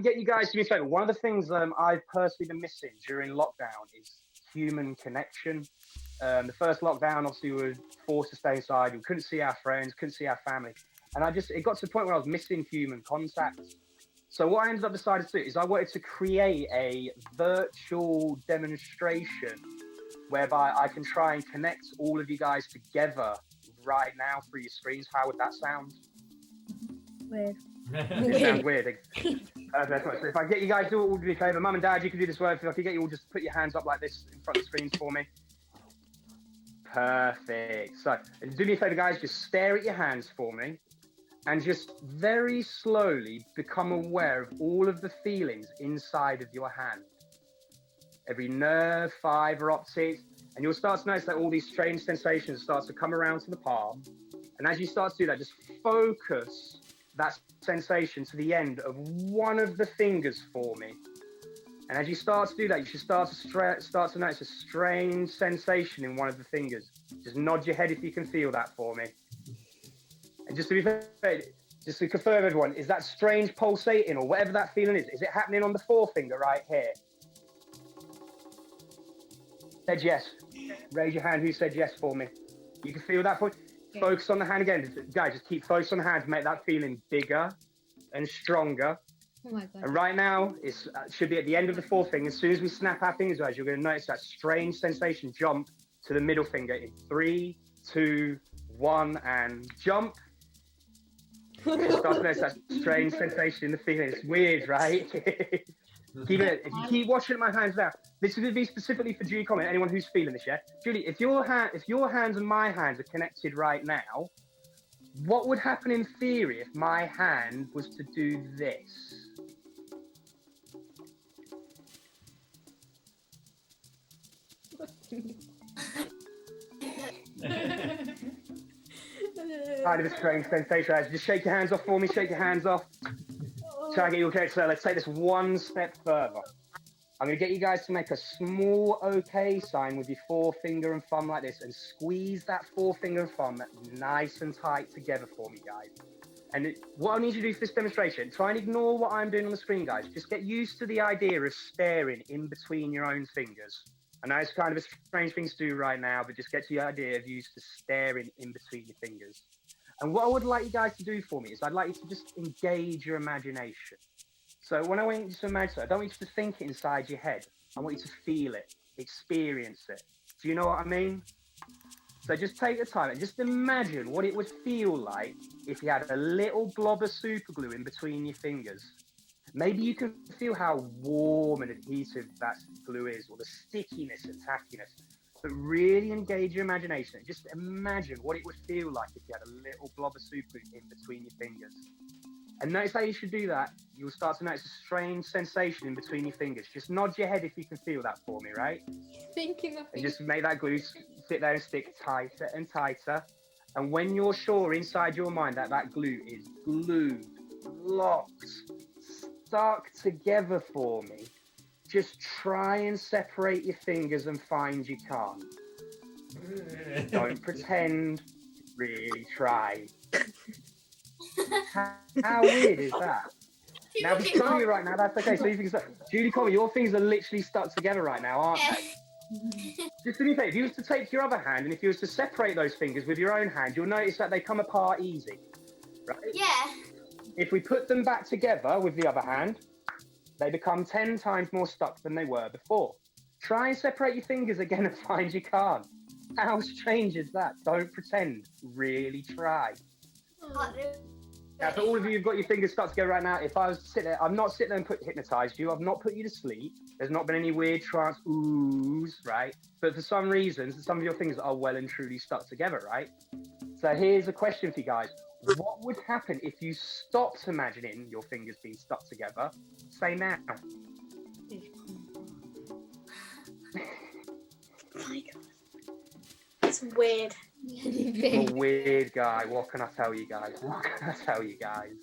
get you guys to do me a favor. One of the things I've personally been missing during lockdown is human connection. The first lockdown, obviously, we were forced to stay inside. We couldn't see our friends, couldn't see our family, and it got to the point where I was missing human contact. So what I ended up deciding to do is I wanted to create a virtual demonstration whereby I can try and connect all of you guys together right now through your screens. How would that sound? Weird. It sounds weird. So if I get you guys do me a favour, Mum and Dad, you can do this work. If I can get you all just put your hands up like this in front of the screens for me. Perfect. So do me a favour, guys, just stare at your hands for me and just very slowly become aware of all of the feelings inside of your hand. Every nerve, fibre, optic, and you'll start to notice that all these strange sensations start to come around to the palm. And as you start to do that, just focus that sensation to the end of one of the fingers for me. And as you start to do that, you should start to notice a strange sensation in one of the fingers. Just nod your head if you can feel that for me. And just to be fair, just to confirm, everyone, is that strange pulsating or whatever that feeling is it happening on the forefinger right here? Said yes. Raise your hand who said yes for me. You can feel that for me. Focus on the hand again. Guys, just keep focused on the hand to make that feeling bigger and stronger. Oh my God. And right now, it should be at the end of the forefinger. As soon as we snap our fingers, guys, you're going to notice that strange sensation jump to the middle finger in 3, 2, 1, and jump. Just start to notice that strange sensation in the feeling. It's weird, right? If you keep watching my hands now, this is going to be specifically for Julie comment, anyone who's feeling this, yeah? Julie, if your hands and my hands are connected right now, what would happen in theory if my hand was to do this? Kind of a strange sensation. Just shake your hands off for me, shake your hands off. Try and get you okay. So let's take this one step further. I'm going to get you guys to make a small OK sign with your forefinger and thumb like this and squeeze that forefinger and thumb nice and tight together for me, guys. And what I need you to do for this demonstration, try and ignore what I'm doing on the screen, guys. Just get used to the idea of staring in between your own fingers. I know it's kind of a strange thing to do right now, but just get to the idea of used to staring in between your fingers. And what I would like you guys to do for me is I'd like you to just engage your imagination. So when I want you to imagine, I don't want you to think it inside your head. I want you to feel it, experience it. Do you know what I mean? So just take the time and just imagine what it would feel like if you had a little blob of super glue in between your fingers. Maybe you can feel how warm and adhesive that glue is, or the stickiness and tackiness. But really engage your imagination and just imagine what it would feel like if you had a little blob of super glue in between your fingers. And notice how you should do that. You'll start to notice a strange sensation in between your fingers. Just nod your head if you can feel that for me, right? Thinking of And just make that glue sit there and stick tighter and tighter. And when you're sure inside your mind that that glue is glued, locked, stuck together for me, just try and separate your fingers and find you can't. Don't pretend, really try. How weird is that? Now, if it's you right now, that's okay. So you can say, Julie Coleman, your fingers are literally stuck together right now, aren't they? Just to be fair, if you was to take your other hand and if you was to separate those fingers with your own hand, you'll notice that they come apart easy, right? Yeah. If we put them back together with the other hand, they become 10 times more stuck than they were before. Try and separate your fingers again and find you can't. How strange is that? Don't pretend, really try. Now, for all of you who've got your fingers stuck together right now, if I was to sit there, I'm not sitting there and hypnotised you. I've not put you to sleep. There's not been any weird trance oohs, right? But for some reasons, some of your fingers are well and truly stuck together, right? So here's a question for you guys. What would happen if you stopped imagining your fingers being stuck together? Say now. It's weird. I'm a weird guy. What can I tell you guys? What can I tell you guys?